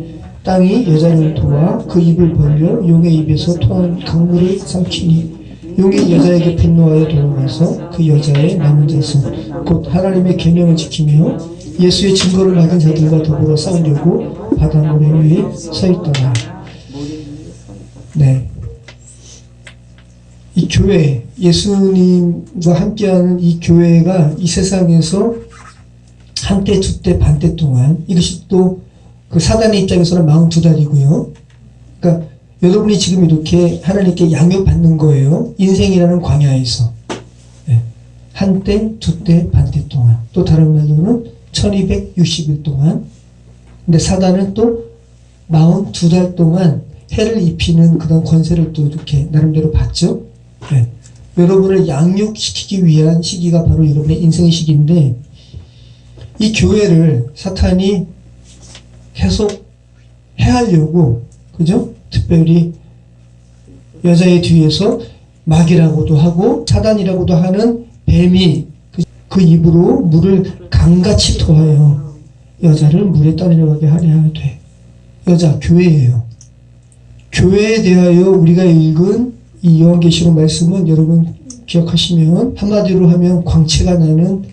땅이 여자를 도와 그 입을 벌려 용의 입에서 토한 강물을 삼키니 용이 여자에게 분노하여 돌아가서 그 여자의 남은 자손 곧 하나님의 계명을 지키며 예수의 증거를 받은 자들과 더불어 싸우려고 바닷모래 위에 서 있더라. 네. 이 교회, 예수님과 함께하는 이 교회가 이 세상에서 한때, 2때, 반때 동안 이것이 또 그 사단의 입장에서는 42달이고요. 그러니까 여러분이 지금 이렇게 하나님께 양육받는 거예요. 인생이라는 광야에서. 네. 한때, 2때, 반때 동안. 또 다른 말로는 1260일 동안. 근데 사단은 또 42달 동안 해를 입히는 그런 권세를 또 이렇게 나름대로 받죠. 네. 여러분을 양육시키기 위한 시기가 바로 여러분의 인생의 시기인데 이 교회를 사탄이 계속 해하려고 그죠? 특별히 여자의 뒤에서 마귀라고도 하고 사단이라고도 하는 뱀이 그 입으로 물을 강같이 토하여 여자를 물에 떠내려가게 하려 하되 여자 교회예요. 교회에 대하여 우리가 읽은 이 요한계시록 말씀은 여러분 기억하시면 한마디로 하면 광채가 나는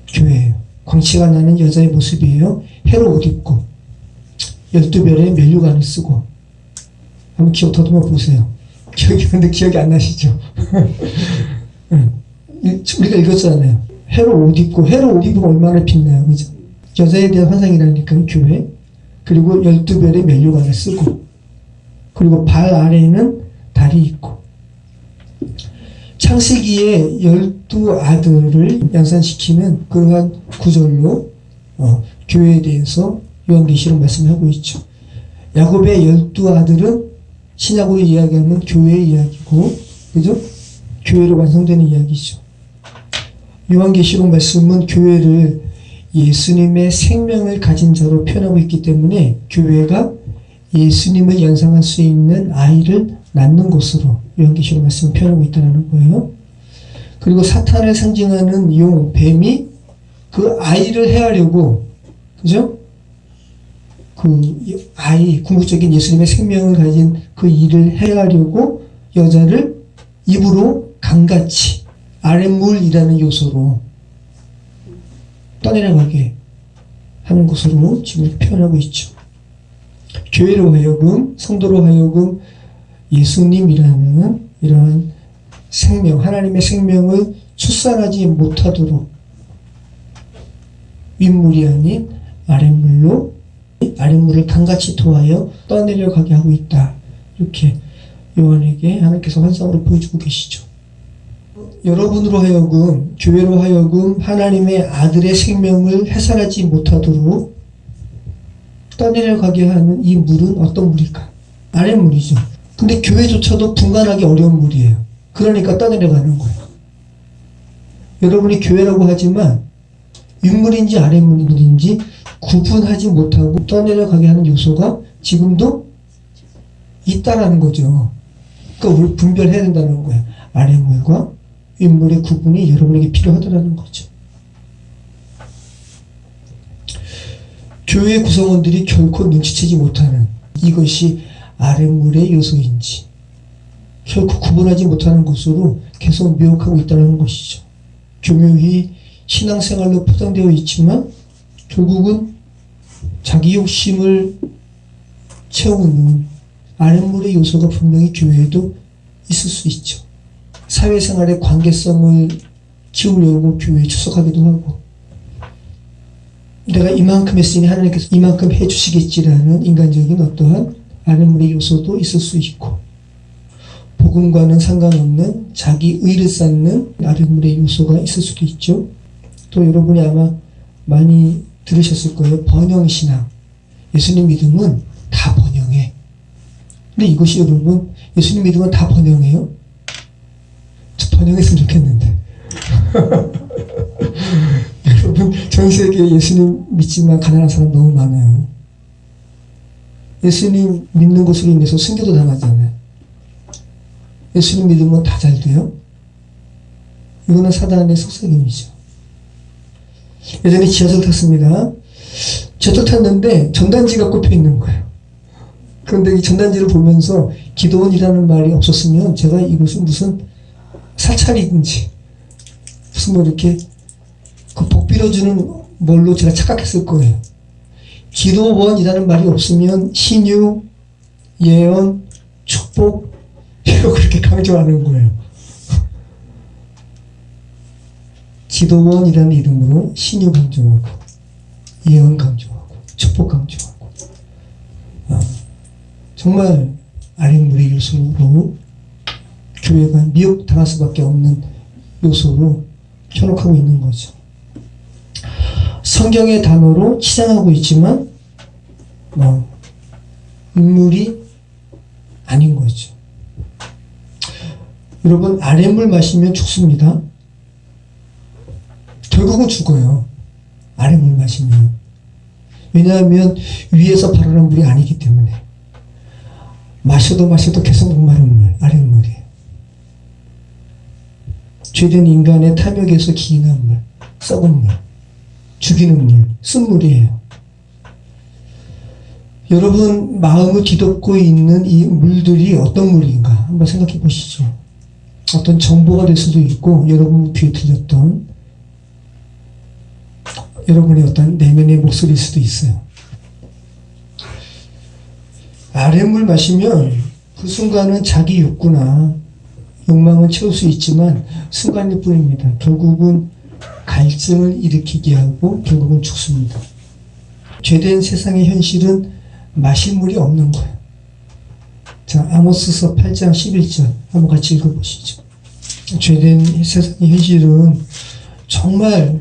교회예요. 광채가 나는 여자의 모습이에요. 해로 옷 입고 12별의 면류관을 쓰고 한번 기억 더듬어 보세요. 근데 기억이 안 나시죠? 우리가 읽었잖아요. 해로 옷 입고 해로 옷 입으면 얼마나 빛나요. 그죠? 여자에 대한 환상이라니까요. 교회. 그리고 12별의 면류관을 쓰고 그리고 발 아래에는 달이 있고 창세기의 12아들을 연상시키는 그러한 구절로 교회에 대해서 요한계시록 말씀하고 있죠. 야곱의 12아들은 신약으로 이야기하면 교회의 이야기고 그죠? 교회로 완성되는 이야기죠. 요한계시록 말씀은 교회를 예수님의 생명을 가진 자로 표현하고 있기 때문에 교회가 예수님을 연상할 수 있는 아이를 낳는 곳으로 요한계시록 말씀을 표현하고 있다는 거예요. 그리고 사탄을 상징하는 용, 뱀이 그 아이를 해하려고 그죠? 그 아이, 궁극적인 예수님의 생명을 가진 그 일을 해하려고 여자를 입으로 강같이 아랫물이라는 요소로 떠내려가게 하는 것으로 지금 표현하고 있죠. 교회로 하여금, 성도로 하여금 예수님이라는 이러한 생명, 하나님의 생명을 출산하지 못하도록 윗물이 아닌 아랫물을 강같이 토하여 떠내려가게 하고 있다. 이렇게 요한에게 하나님께서 환상으로 보여주고 계시죠. 여러분으로 하여금, 교회로 하여금 하나님의 아들의 생명을 해산하지 못하도록 떠내려가게 하는 이 물은 어떤 물일까? 아랫물이죠. 근데 교회조차도 분간하기 어려운 물이에요. 그러니까 떠내려가는 거예요. 여러분이 교회라고 하지만 윗물인지 아랫물인지 구분하지 못하고 떠내려가게 하는 요소가 지금도 있다라는 거죠. 그러니까 분별해야 된다는 거예요. 아랫물과 윗물의 구분이 여러분에게 필요하다는 거죠. 교회 구성원들이 결코 눈치채지 못하는 이것이 아랫물의 요소인지 결코 구분하지 못하는 것으로 계속 미혹하고 있다는 것이죠. 교묘히 신앙생활로 포장되어 있지만 결국은 자기 욕심을 채우는 아랫물의 요소가 분명히 교회에도 있을 수 있죠. 사회생활의 관계성을 키우려고 교회에 출석하기도 하고 내가 이만큼 했으니 하나님께서 이만큼 해주시겠지라는 인간적인 어떠한 아랫물의 요소도 있을 수 있고 복음과는 상관없는 자기 의를 쌓는 아랫물의 요소가 있을 수도 있죠. 또 여러분이 아마 많이 들으셨을 거예요. 번영신앙. 예수님 믿음은 다 번영해. 근데 이것이 여러분 예수님 믿음은 다 번영해요? 저 번영했으면 좋겠는데. 여러분 전 세계에 예수님 믿지만 가난한 사람 너무 많아요. 예수님 믿는 것으로 인해서 순교도 당하잖아요. 예수님 믿으면 다 잘 돼요? 이거는 사단의 속삭임이죠. 예전에 지하철 탔습니다. 지하철 탔는데 전단지가 꼽혀 있는 거예요. 그런데 이 전단지를 보면서 기도원이라는 말이 없었으면 제가 이것이 무슨 사찰인지 무슨 뭐 이렇게 그 복 빌어주는 뭘로 제가 착각했을 거예요. 기도원이라는 말이 없으면 신유, 예언, 축복 이거 그렇게 강조하는 거예요. 기도원이라는 이름으로 신유 강조하고 예언 강조하고 축복 강조하고 정말 아랫물의 요소로 교회가 미혹당할 수밖에 없는 요소로 현혹하고 있는 거죠. 성경의 단어로 치장하고 있지만 인물이 아닌 거죠. 여러분 아랫물 마시면 죽습니다. 결국은 죽어요. 아랫물 마시면. 왜냐하면 위에서 발원한 물이 아니기 때문에. 마셔도 계속 목마른 물, 아랫물이에요. 죄된 인간의 탐욕에서 기인한 물, 썩은 물, 죽이는 물, 쓴물이에요. 여러분 마음을 뒤덮고 있는 이 물들이 어떤 물인가 한번 생각해 보시죠. 어떤 정보가 될 수도 있고 여러분 귀에 들렸던 여러분의 어떤 내면의 목소리일 수도 있어요. 아랫물 마시면 그 순간은 자기 욕구나 욕망을 채울 수 있지만 순간일 뿐입니다. 결국은 갈증을 일으키게 하고 결국은 죽습니다. 죄된 세상의 현실은 마실 물이 없는 거예요. 자, 아모스서 8장 11절 한번 같이 읽어보시죠. 죄된 세상의 현실은 정말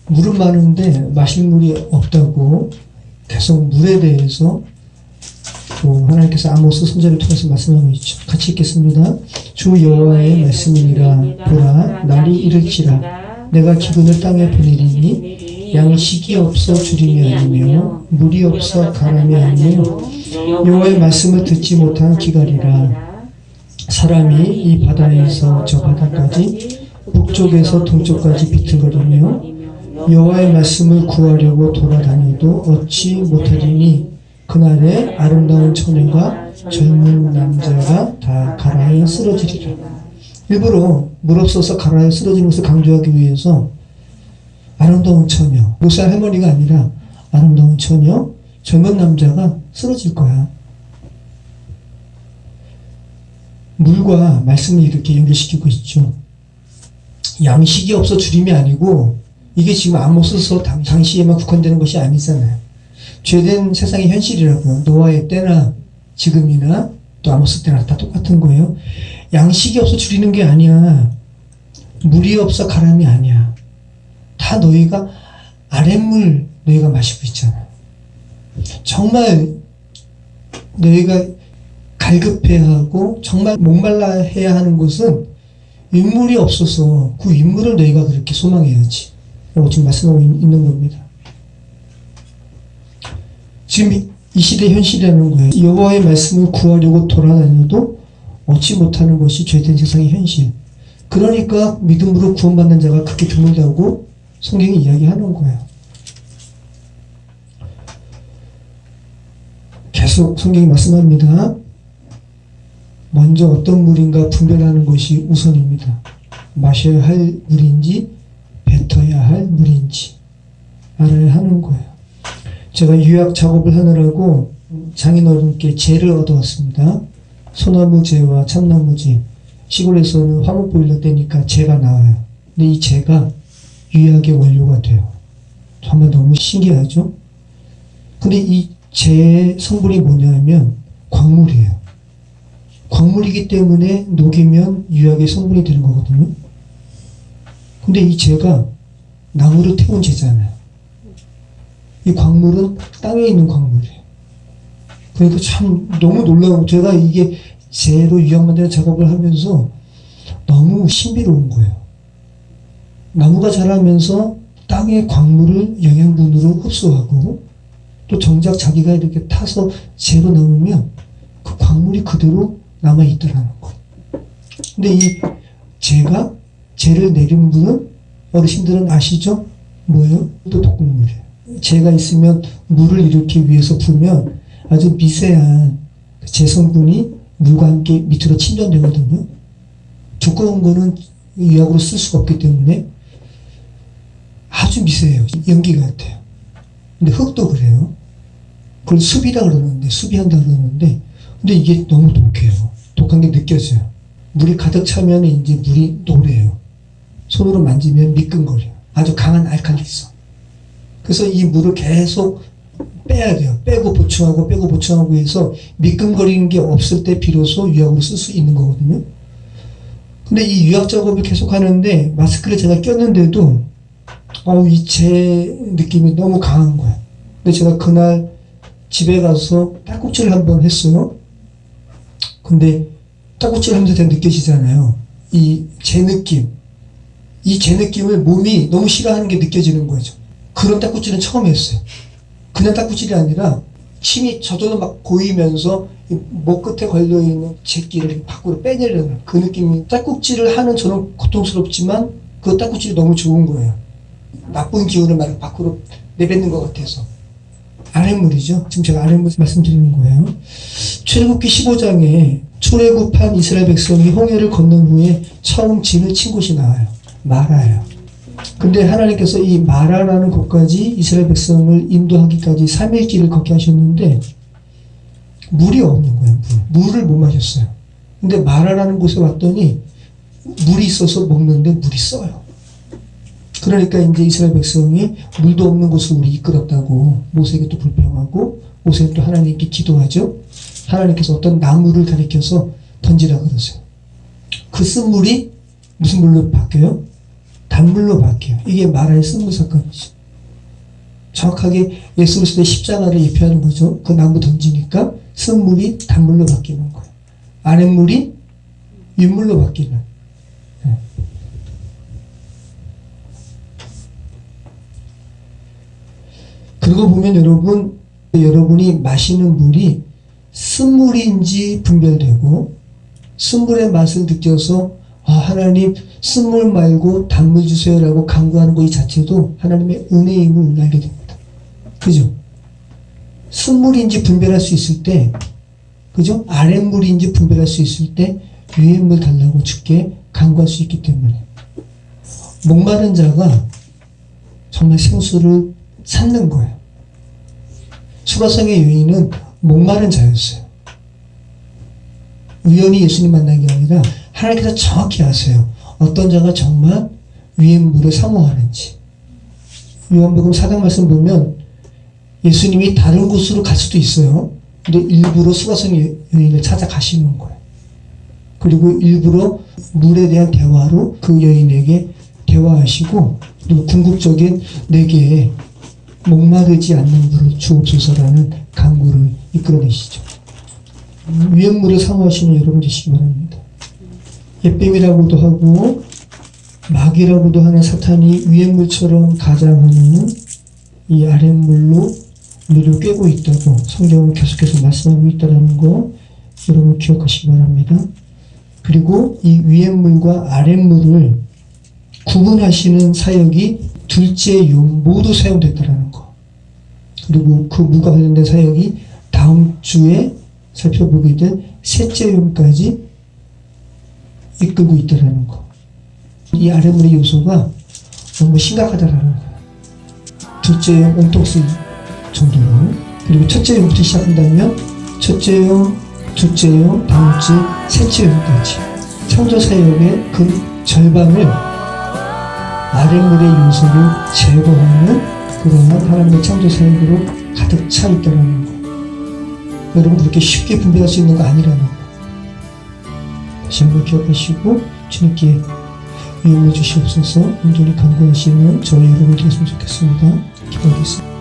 물은 많은데 마실 물이 없다고 계속 물에 대해서 또 하나님께서 아모스 선지자를 통해서 말씀하고 있죠. 같이 읽겠습니다. 주 여호와의 말씀이니라. 보라 날이 이를지라 내가 기근을 땅에 보내리니 양식이 없어 주림이 아니며 물이 없어 가람이 아니며 여호와의 말씀을 듣지 못한 기갈이라. 사람이 이 바다에서 저 바다까지 북쪽에서 동쪽까지 비틀거리며 여호와의 말씀을 구하려고 돌아다녀도 얻지 못하리니 그날에 아름다운 처녀가 젊은 남자가 다 가라에 쓰러지리라. 일부러 물 없어서 가라에 쓰러지는 것을 강조하기 위해서 아름다운 처녀, 몇 살 할머니가 아니라 아름다운 처녀, 젊은 남자가 쓰러질 거야. 물과 말씀을 이렇게 연결시키고 있죠. 양식이 없어 주림이 아니고 이게 지금 아모스서 당시에만 국한되는 것이 아니잖아요. 죄된 세상의 현실이라고요. 노아의 때나 지금이나 또 아모스 때나 다 똑같은 거예요. 양식이 없어 줄이는 게 아니야. 물이 없어 가람이 아니야. 다 너희가 아랫물 너희가 마시고 있잖아. 정말 너희가 갈급해야 하고 정말 목말라 해야 하는 것은 윗물이 없어서 그 윗물을 너희가 그렇게 소망해야지. 라고 지금 말씀하고 있는 겁니다. 지금 이 시대 현실이라는 거예요. 여호와의 말씀을 구하려고 돌아다녀도 얻지 못하는 것이 죄된 세상의 현실. 그러니까 믿음으로 구원받는 자가 그렇게 드물다고 성경이 이야기하는 거예요. 계속 성경이 말씀합니다. 먼저 어떤 물인가 분별하는 것이 우선입니다. 마셔야 할 물인지 뱉어야 할 물인지 알아야 하는 거예요. 제가 유약 작업을 하느라고 장인어른께 재를 얻어왔습니다. 소나무재와 참나무재. 시골에서는 화목보일러 때니까 재가 나와요. 근데 이 재가 유약의 원료가 돼요. 정말 너무 신기하죠? 근데 이 재의 성분이 뭐냐면 광물이에요. 광물이기 때문에 녹이면 유약의 성분이 되는 거거든요. 근데 이 재가 나무로 태운 재잖아요. 이 광물은 땅에 있는 광물이에요. 그러니까 참 너무 놀라운, 제가 이게 재로 유약 만드는 작업을 하면서 너무 신비로운 거예요. 나무가 자라면서 땅의 광물을 영양분으로 흡수하고 또 정작 자기가 이렇게 타서 재로 남으면 그 광물이 그대로 남아있더라는 거예요. 근데 이 재를 내린 분은 어르신들은 아시죠? 뭐예요? 또 독극물이에요. 재가 있으면 물을 이렇게 위에서 부으면 아주 미세한 재 성분이 물과 함께 밑으로 침전되거든요. 두꺼운 거는 유약으로 쓸 수가 없기 때문에 아주 미세해요. 연기 같아요. 근데 흙도 그래요. 그걸 습이라 그러는데, 수비한다 그러는데, 근데 이게 너무 독해요. 독한 게 느껴져요. 물이 가득 차면 이제 물이 노래요. 손으로 만지면 미끈거려요. 아주 강한 알칼리성. 그래서 이 물을 계속 빼야 돼요. 빼고 보충하고 해서 미끈거리는 게 없을 때 비로소 유약으로 쓸 수 있는 거거든요. 근데 이 유약 작업을 계속 하는데 마스크를 제가 꼈는데도 이 재 느낌이 너무 강한 거예요. 근데 제가 그날 집에 가서 딸꾹질을 한번 했어요. 근데 딸꾹질 하면서 제가 느껴지잖아요. 이 재 느낌을 몸이 너무 싫어하는 게 느껴지는 거죠. 그런 딸꾹질은 처음 했어요. 그냥 딸꾹질이 아니라 침이 저절로 막 고이면서 목 끝에 걸려있는 재끼를 밖으로 빼내려는 그 느낌이, 딸꾹질을 하는 저는 고통스럽지만 그 딸꾹질이 너무 좋은 거예요. 나쁜 기운을 막 밖으로 내뱉는 것 같아서. 아랫물이죠. 지금 제가 아랫물 말씀드리는 거예요. 출애굽기 15장에 출애굽한 이스라엘 백성이 홍해를 건넌 후에 처음 진을 친 곳이 나와요. 마라예요. 근데 하나님께서 이 마라라는 곳까지 이스라엘 백성을 인도하기까지 3일 길을 걷게 하셨는데 물이 없는 거예요. 물을 못 마셨어요. 근데 마라라는 곳에 왔더니 물이 있어서 먹는데 물이 써요. 그러니까 이제 이스라엘 백성이 물도 없는 곳을 우리 이끌었다고 모세에게 또 불평하고, 모세는 또 하나님께 기도하죠. 하나님께서 어떤 나무를 가리켜서 던지라 그러세요. 그 쓴물이 무슨 물로 바뀌어요? 단물로 바뀌어요. 이게 마라의 쓴물 사건이죠. 정확하게 예수 그리스도의 십자가를 예표하는 거죠. 그 나무 던지니까 쓴물이 단물로 바뀌는 거예요. 아랫물이 윗물로 바뀌는. 그리고 보면 여러분이 마시는 물이 쓴물인지 분별되고, 쓴물의 맛을 느껴서 하나님 쓴물 말고 단물 주세요라고 간구하는 것 이 자체도 하나님의 은혜임을 알게 됩니다. 그죠? 쓴물인지 분별할 수 있을 때, 그죠? 아랫물인지 분별할 수 있을 때 위에 물 달라고 주께 간구할 수 있기 때문에. 목마른 자가 정말 생수를 찾는 거예요. 수가성의 여인은 목마른 자였어요. 우연히 예수님 만난 게 아니라 하나님께서 정확히 아세요. 어떤 자가 정말 위의 물을 사모하는지. 요한복음 4장 말씀 보면 예수님이 다른 곳으로 갈 수도 있어요. 근데 일부러 수가성 여인을 찾아가시는 거예요. 그리고 일부러 물에 대한 대화로 그 여인에게 대화하시고, 그리고 궁극적인 내게 목마르지 않는 물을 주옵소서라는 간구를 이끌어내시죠. 위의 물을 사모하시는 여러분 되시기 바랍니다. 옅뱀이라고도 하고 마귀라고도 하는 사탄이 위의 물처럼 가장하는 이 아랫물로 우리를 꿰고 있다고 성경은 계속해서 말씀하고 있다는 거 여러분 기억하시기 바랍니다. 그리고 이 위의 물과 아랫물을 구분하시는 사역이 둘째 용 모두 사용됐다는 거. 그리고 그 물과 관련된 사역이 다음 주에 살펴보게 될 셋째 용까지 이끌고 있다는 거. 이 아랫물의 요소가 너무 심각하다라는 거예요. 둘째 용 온통쓰기 정도로. 그리고 첫째 용부터 시작한다면 첫째 용, 둘째 용, 다음 주 셋째 용까지 창조 사역의 그 절반을 아랫물의 요소를 제거하는 그러한 하나님의 창조 사역으로 가득 차 있다는 거. 여러분 그렇게 쉽게 분별할 수 있는 거 아니라는 거. 다시 한번 기억하시고 주님께 위임을 주시옵소서. 온전히 간구하시는 저희 여러분 되었으면 좋겠습니다. 기도하겠습니다.